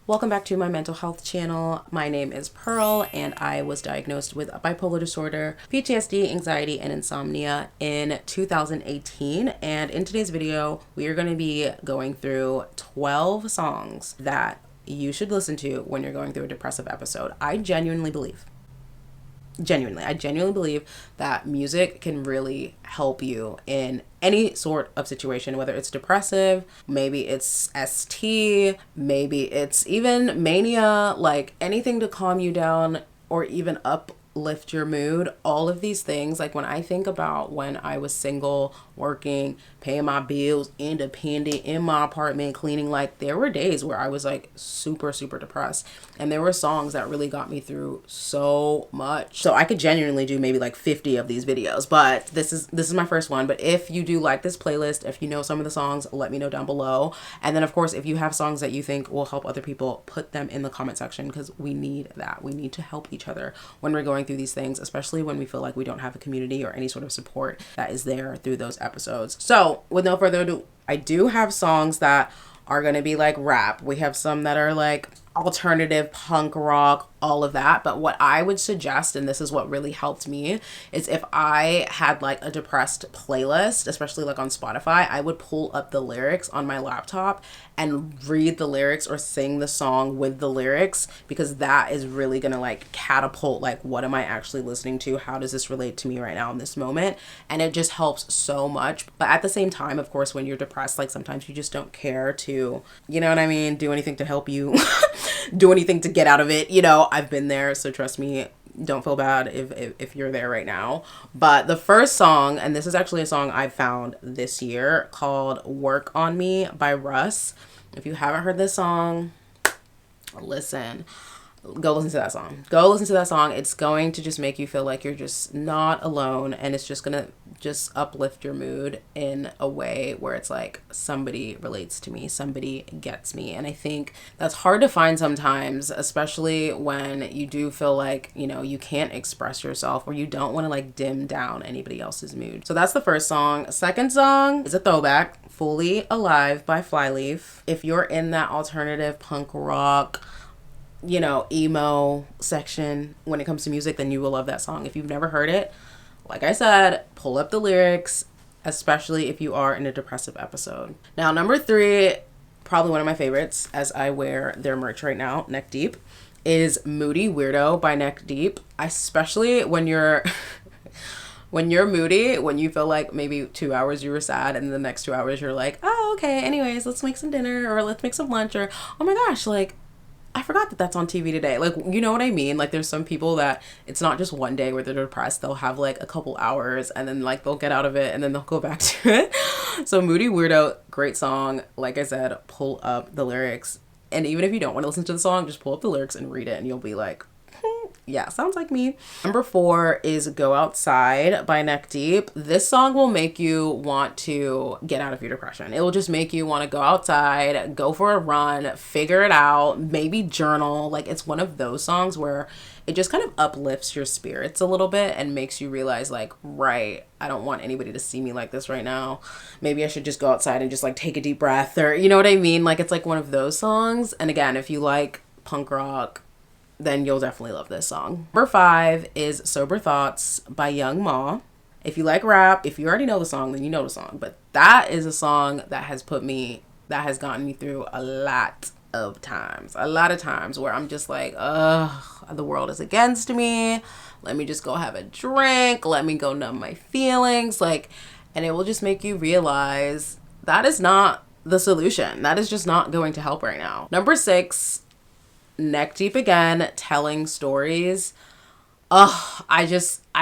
Welcome back to my mental health channel. My name is Pearl and I was diagnosed with bipolar disorder, PTSD, anxiety, and insomnia in 2018. And in today's video, we are going to be going through 12 songs that you should listen to when you're going through a depressive episode. I genuinely believe that music can really help you in any sort of situation, whether it's depressive, maybe it's ST, maybe it's even mania, like anything to calm you down or even uplift your mood. All of these things, like when I think about when I was single, working, paying my bills, independent, in my apartment, cleaning, like there were days where I was like super depressed, and there were songs that really got me through so much. So I could genuinely do maybe like 50 of these videos, but this is my first one. But if you do like this playlist, if you know some of the songs, let me know down below. And then of course, if you have songs that you think will help other people, put them in the comment section, because we need that. We need to help each other when we're going through these things, especially when we feel like we don't have a community or any sort of support that is there through those episodes. So with no further ado, I do have songs that are going to be like rap. We have some that are like alternative, punk rock, all of that. But what I would suggest, and this is what really helped me, is if I had like a depressed playlist, especially like on Spotify, I would pull up the lyrics on my laptop and read the lyrics or sing the song with the lyrics, because that is really gonna like catapult like, what am I actually listening to? How does this relate to me right now in this moment? And it just helps so much. But at the same time, of course, when you're depressed, like sometimes you just don't care to, you know what I mean, do anything to help you do anything to get out of it. You know, I've been there, so trust me, don't feel bad if you're there right now. But the first song, and this is actually a song I found this year, called Work On Me by Russ. If you haven't heard this song, go listen to that song. Go listen to that song. It's going to just make you feel like you're just not alone, and it's just gonna just uplift your mood in a way where it's like, somebody relates to me, somebody gets me. And I think that's hard to find sometimes, especially when you do feel like, you know, you can't express yourself or you don't want to like dim down anybody else's mood. So that's the first song. Second song is a throwback, Fully Alive by Flyleaf. If you're in that alternative punk rock, you know, emo section when it comes to music, then you will love that song. If you've never heard it, like I said, pull up the lyrics, especially if you are in a depressive episode. Now, number 3, probably one of my favorites, as I wear their merch right now, Neck Deep, is Moody Weirdo by Neck Deep. Especially when you're when you're moody, when you feel like maybe 2 hours you were sad and the next 2 hours you're like, oh, okay, anyways, let's make some dinner or let's make some lunch, or oh my gosh, like I forgot that that's on TV today. Like, you know what I mean? Like, there's some people that it's not just one day where they're depressed. They'll have like a couple hours and then like they'll get out of it and then they'll go back to it. So Moody Weirdo, great song. Like I said, pull up the lyrics. And even if you don't want to listen to the song, just pull up the lyrics and read it and you'll be like, yeah, sounds like me. Number 4 is Go Outside by Neck Deep. This song will make you want to get out of your depression. It will just make you want to go outside, go for a run, figure it out, maybe journal. Like, it's one of those songs where it just kind of uplifts your spirits a little bit and makes you realize like, right, I don't want anybody to see me like this right now. Maybe I should just go outside and just like take a deep breath, or you know what I mean? Like, it's like one of those songs. And again, if you like punk rock, then you'll definitely love this song. Number 5 is Sober Thoughts by Young Ma. If you like rap, if you already know the song, then you know the song. But that is a song that has gotten me through a lot of times where I'm just like, ugh, the world is against me. Let me just go have a drink. Let me go numb my feelings. Like, and it will just make you realize that is not the solution. That is just not going to help right now. Number 6, Neck Deep again, Telling Stories. I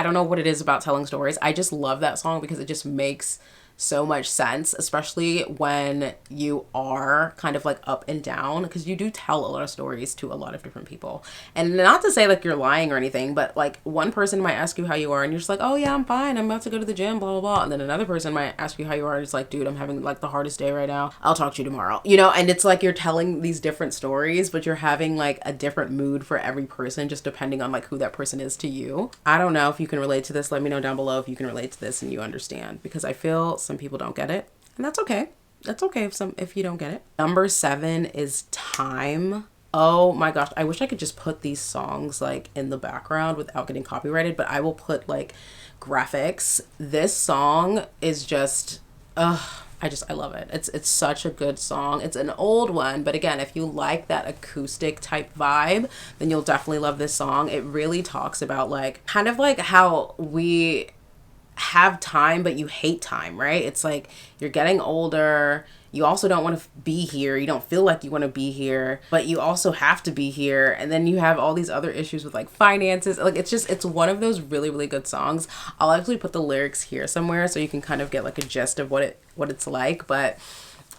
don't know what it is about telling stories. I just love that song because it just makes so much sense, especially when you are kind of like up and down, because you do tell a lot of stories to a lot of different people. And not to say like you're lying or anything, but like one person might ask you how you are and you're just like, oh yeah, I'm fine, I'm about to go to the gym, blah blah blah. And then another person might ask you how you are and it's like, dude, I'm having like the hardest day right now, I'll talk to you tomorrow, you know. And it's like you're telling these different stories, but you're having like a different mood for every person, just depending on like who that person is to you. I don't know if you can relate to this. Let me know down below if you can relate to this and you understand, because I feel some people don't get it, and that's okay. That's okay if you don't get it. Number 7 is Time. Oh my gosh, I wish I could just put these songs like in the background without getting copyrighted, but I will put like graphics. This song is just I love it. It's such a good song. It's an old one, but again, if you like that acoustic type vibe, then you'll definitely love this song. It really talks about like kind of like how we have time but you hate time, right? It's like you're getting older, you also don't want to be here, you don't feel like you want to be here, but you also have to be here, and then you have all these other issues with like finances. Like it's one of those really really good songs. I'll actually put the lyrics here somewhere so you can kind of get like a gist of what it's like, but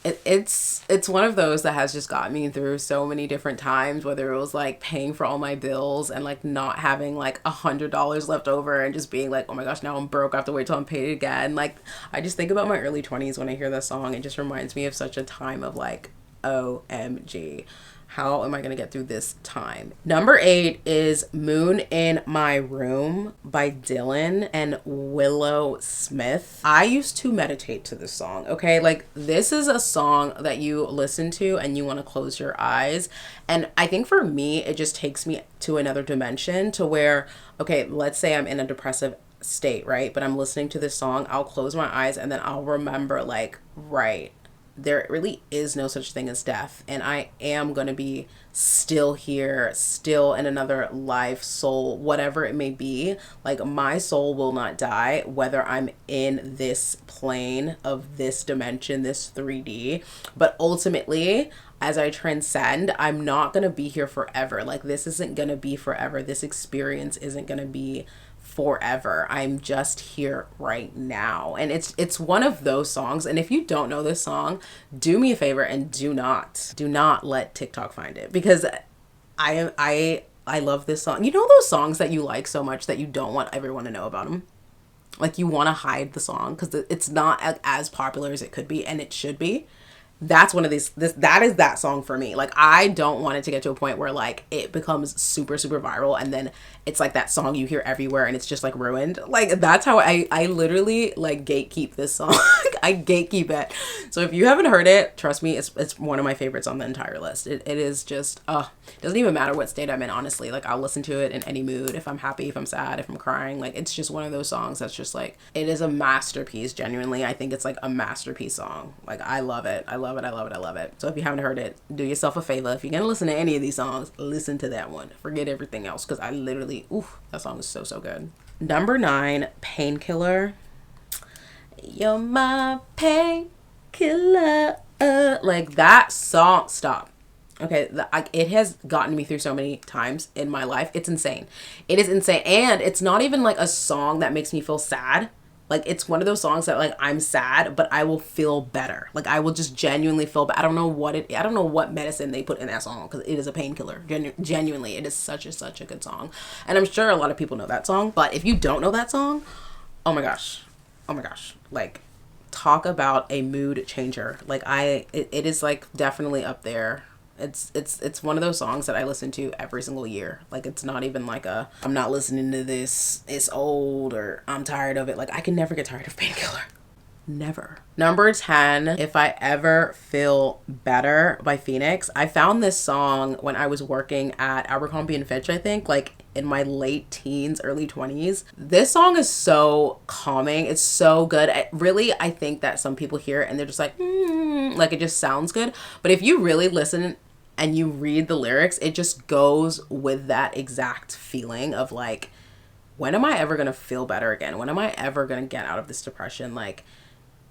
it's one of those that has just got me through so many different times, whether it was like paying for all my bills and like not having like $100 left over and just being like, oh my gosh, now I'm broke, I have to wait till I'm paid again. Like I just think about my early 20s when I hear that song. It just reminds me of such a time of like, OMG, how am I gonna get through this time? Number 8 is Moon in My Room by Dylan and Willow Smith. I used to meditate to this song, okay? Like this is a song that you listen to and you want to close your eyes. And I think for me, it just takes me to another dimension to where, okay, let's say I'm in a depressive state, right? But I'm listening to this song, I'll close my eyes and then I'll remember like, right, there really is no such thing as death, and I am going to be still here, still in another life, soul, whatever it may be. Like my soul will not die, whether I'm in this plane of this dimension, this 3D, but ultimately as I transcend, I'm not going to be here forever. Like this isn't going to be forever. This experience isn't going to be forever. I'm just here right now. And it's one of those songs. And if you don't know this song, do me a favor and do not let TikTok find it, because I love this song. You know those songs that you like so much that you don't want everyone to know about them? Like you want to hide the song because it's not as popular as it could be, and it should be. That's one of that is that song for me. Like I don't want it to get to a point where like it becomes super super viral and then it's like that song you hear everywhere and it's just like ruined. Like that's how I literally like gatekeep this song. I gatekeep it. So if you haven't heard it, trust me, it's one of my favorites on the entire list. It is just it doesn't even matter what state I'm in, honestly. Like I'll listen to it in any mood, if I'm happy, if I'm sad, if I'm crying. Like it's just one of those songs that's just like, it is a masterpiece. Genuinely, I think it's like a masterpiece song. Like I love it. I love it. So if you haven't heard it, do yourself a favor. If you're gonna listen to any of these songs, listen to that one. Forget everything else, because I literally, that song is so so good. Number 9, Painkiller. You're my painkiller. Like that song, stop. Okay, it has gotten me through so many times in my life. It's insane. It is insane. And it's not even like a song that makes me feel sad. Like it's one of those songs that like I'm sad, but I will feel better. Like I will just genuinely feel better. I don't know what medicine they put in that song, because it is a painkiller. Genuinely, it is such a good song. And I'm sure a lot of people know that song. But if you don't know that song, oh my gosh. Like talk about a mood changer. Like it is like definitely up there. It's one of those songs that I listen to every single year. Like it's not even like I'm not listening to this, it's old, or I'm tired of it. Like I can never get tired of Painkiller. Never. Number 10, If I Ever Feel Better by Phoenix. I found this song when I was working at Abercrombie and Fitch, I think, like in my late teens, early 20s. This song is so calming. It's so good. I think that some people hear it and they're just like it just sounds good. But if you really listen and you read the lyrics, it just goes with that exact feeling of like, when am I ever going to feel better again? When am I ever going to get out of this depression? Like,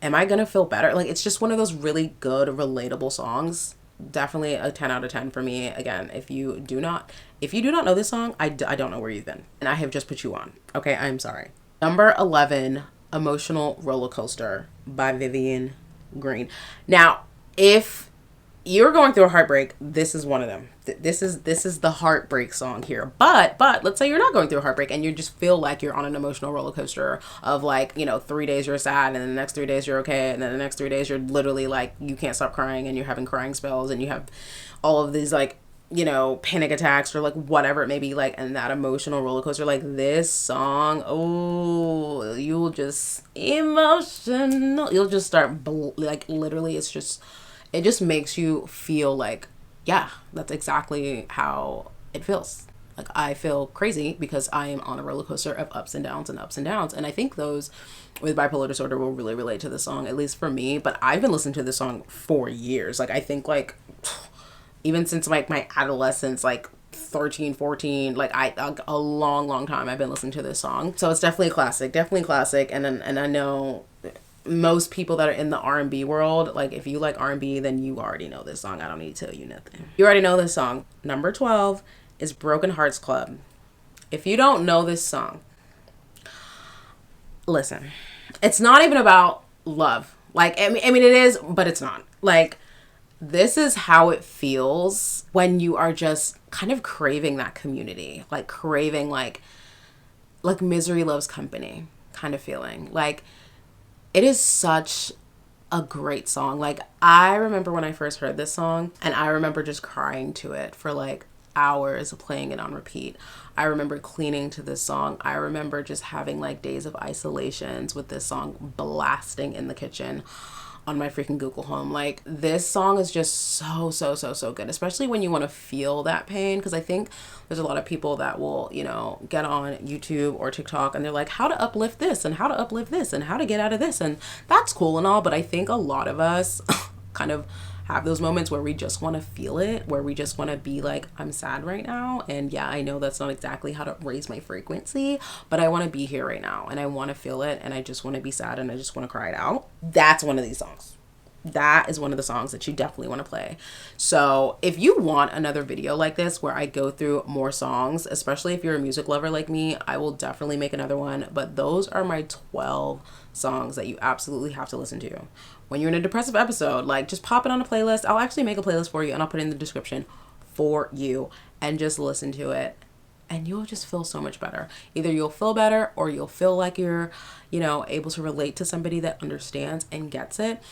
am I going to feel better? Like, it's just one of those really good, relatable songs. Definitely a 10 out of 10 for me. Again, if you do not know this song, I don't know where you've been. And I have just put you on. Okay, I'm sorry. Number 11, Emotional Roller Coaster by Vivian Green. Now, if you're going through a heartbreak, this is one of them. This is the heartbreak song here. But let's say you're not going through a heartbreak and you just feel like you're on an emotional roller coaster of like, 3 days you're sad and then the next 3 days you're okay, and then the next 3 days you're literally like you can't stop crying and you're having crying spells and you have all of these like, panic attacks or like whatever it may be, like, and that emotional roller coaster, like this song, you'll just emotional, you'll just start like literally it just makes you feel like yeah, that's exactly how it feels. Like, I feel crazy because I am on a roller coaster of ups and downs and ups and downs. And I think those with bipolar disorder will really relate to this song, at least for me. But I've been listening to this song for years. Like, I think, like, even since, like, my adolescence, like, 13, 14, like, a long, long time I've been listening to this song. So it's definitely a classic, definitely a classic. And I know most people that are in the R&B world, like, if you like R&B, then you already know this song. I don't need to tell you nothing. You already know this song. Number 12 is Broken Hearts Club. If you don't know this song, listen, it's not even about love. Like, I mean it is, but it's not. Like, this is how it feels when you are just kind of craving that community, like craving like misery loves company kind of feeling. Like, it is such a great song. Like, I remember when I first heard this song, and I remember just crying to it for like hours, playing it on repeat. I remember cleaning to this song. I remember just having like days of isolations with this song blasting in the kitchen on my freaking Google Home. Like, this song is just so good, especially when you want to feel that pain. Because I think there's a lot of people that will, you know, get on YouTube or TikTok and they're like, how to uplift this and how to uplift this and how to get out of this. And that's cool and all, but I think a lot of us kind of have those moments where we just want to feel it, where we just want to be like, I'm sad right now. And yeah, I know that's not exactly how to raise my frequency, but I want to be here right now and I want to feel it and I just want to be sad and I just want to cry it out. That's one of these songs. That is one of the songs that you definitely want to play. So if you want another video like this where I go through more songs, especially if you're a music lover like me, I will definitely make another one. But those are my 12 songs that you absolutely have to listen to. When you're in a depressive episode, like, just pop it on a playlist. I'll actually make a playlist for you and I'll put it in the description for you and just listen to it. And you'll just feel so much better. Either you'll feel better or you'll feel like you're, you know, able to relate to somebody that understands and gets it.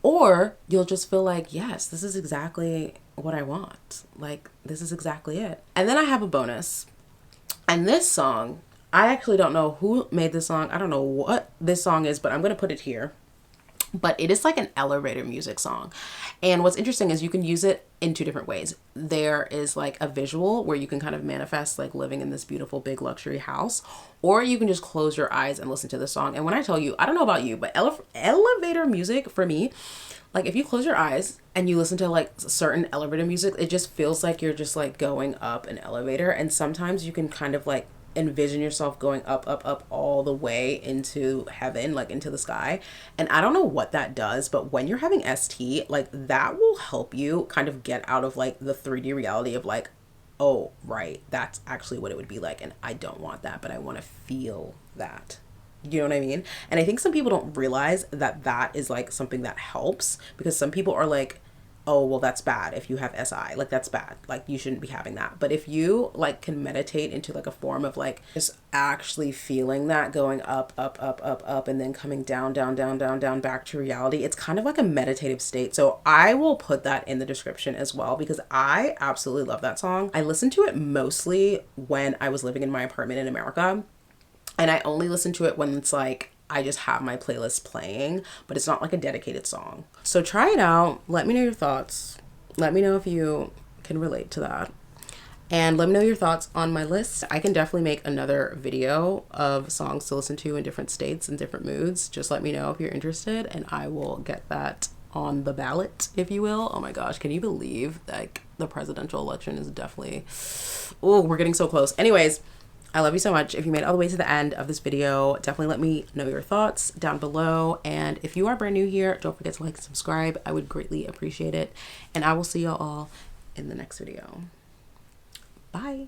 Or you'll just feel like, yes, this is exactly what I want. Like, this is exactly it. And then I have a bonus. And this song, I actually don't know who made this song. I don't know what this song is, but I'm going to put it here. But it is like an elevator music song. And what's interesting is you can use it in two different ways. There is like a visual where you can kind of manifest like living in this beautiful big luxury house, or you can just close your eyes and listen to the song. And when I tell you, I don't know about you, but elevator music for me, like, if you close your eyes and you listen to like certain elevator music, it just feels like you're just like going up an elevator. And sometimes you can kind of like envision yourself going up all the way into heaven, like into the sky. And I don't know what that does, but when you're having ST, like, that will help you kind of get out of like the 3D reality of like, oh, right, that's actually what it would be like. And I don't want that, but I want to feel that. You know what I mean? And I think some people don't realize that that is like something that helps, because some people are like, oh, well, that's bad if you have SI, like, that's bad, like, you shouldn't be having that. But if you like can meditate into like a form of like just actually feeling that going up and then coming down back to reality, it's kind of like a meditative state. So I will put that in the description as well, because I absolutely love that song. I listened to it mostly when I was living in my apartment in America, and I only listen to it when it's like I just have my playlist playing, but it's not like a dedicated song. So try it out. Let me know your thoughts. Let me know if you can relate to that. And let me know your thoughts on my list. I can definitely make another video of songs to listen to in different states and different moods. Just let me know if you're interested and I will get that on the ballot, if you will. Oh my gosh, can you believe like the presidential election is definitely, oh, we're getting so close. Anyways, I love you so much. If you made it all the way to the end of this video, definitely let me know your thoughts down below. And if you are brand new here, don't forget to like and subscribe. I would greatly appreciate it. And I will see y'all all in the next video. Bye.